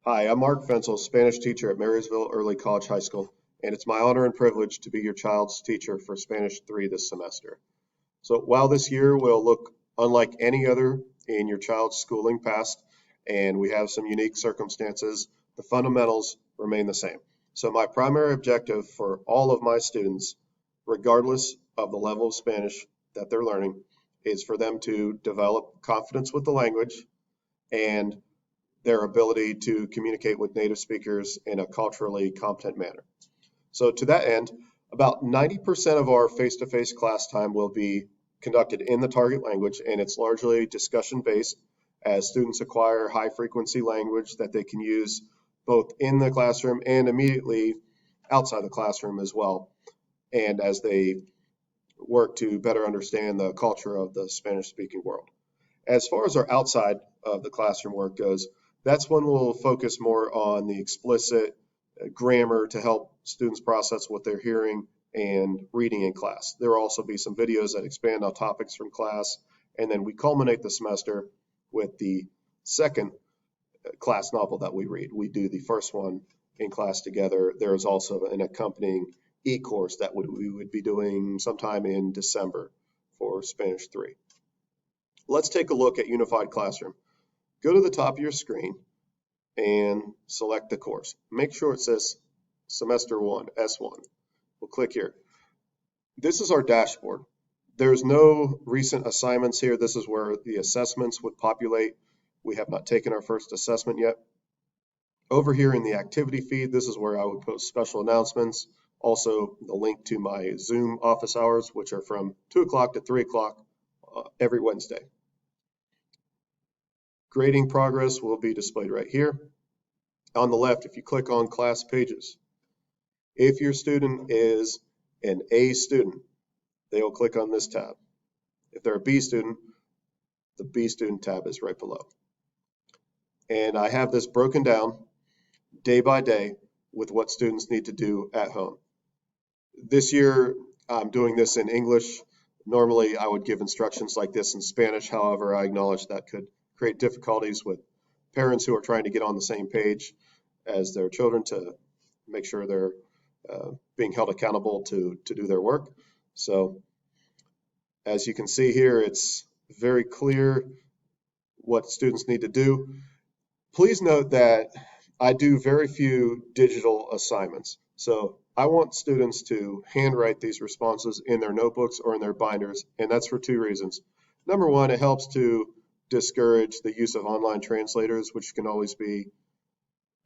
Hi, I'm Mark Fensel, Spanish teacher at Marysville Early College High School, and it's my honor and privilege to be your child's teacher for Spanish 3 this semester. So while this year will look unlike any other in your child's schooling past, and we have some unique circumstances, the fundamentals remain the same. So my primary objective for all of my students, regardless of the level of Spanish that they're learning, is for them to develop confidence with the language and their ability to communicate with native speakers in a culturally competent manner. So to that end, about 90% of our face-to-face class time will be conducted in the target language, and it's largely discussion-based as students acquire high-frequency language that they can use both in the classroom and immediately outside the classroom as well, and as they work to better understand the culture of the Spanish-speaking world. As far as our outside of the classroom work goes, that's when we'll focus more on the explicit grammar to help students process what they're hearing and reading in class. There will also be some videos that expand on topics from class, and then we culminate the semester with the second class novel that we read. We do the first one in class together. There is also an accompanying e-course that we would be doing sometime in December for Spanish 3. Let's take a look at Unified Classroom. Go to the top of your screen and select the course. Make sure it says Semester 1, S1. We'll click here. This is our dashboard. There's no recent assignments here. This is where the assessments would populate. We have not taken our first assessment yet. Over here in the activity feed, this is where I would post special announcements. Also, the link to my Zoom office hours, which are from 2 o'clock to 3 o'clock every Wednesday. Grading progress will be displayed right here. On the left, if you click on class pages, if your student is an A student, they will click on this tab. If they're a B student, the B student tab is right below. And I have this broken down day by day with what students need to do at home. This year, I'm doing this in English. Normally, I would give instructions like this in Spanish. However, I acknowledge that could create difficulties with parents who are trying to get on the same page as their children to make sure they're being held accountable to do their work. So as you can see here, it's very clear what students need to do. Please note that I do very few digital assignments. So I want students to handwrite these responses in their notebooks or in their binders, and that's for 2 reasons. Number one, it helps to discourage the use of online translators, which can always be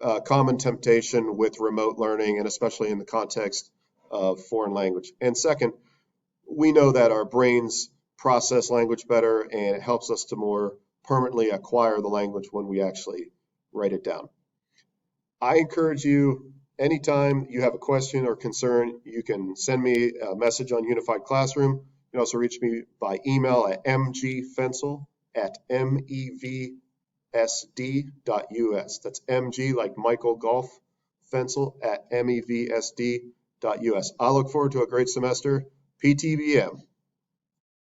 a common temptation with remote learning, and especially in the context of foreign language. And second, we know that our brains process language better, and it helps us to more permanently acquire the language when we actually write it down. I encourage you, anytime you have a question or concern, you can send me a message on Unified Classroom. You can also reach me by email at mgfensel@mevsd.us. That's MG like Michael Golf, Fensel at mevsd.us. I look forward to a great semester. PTBM.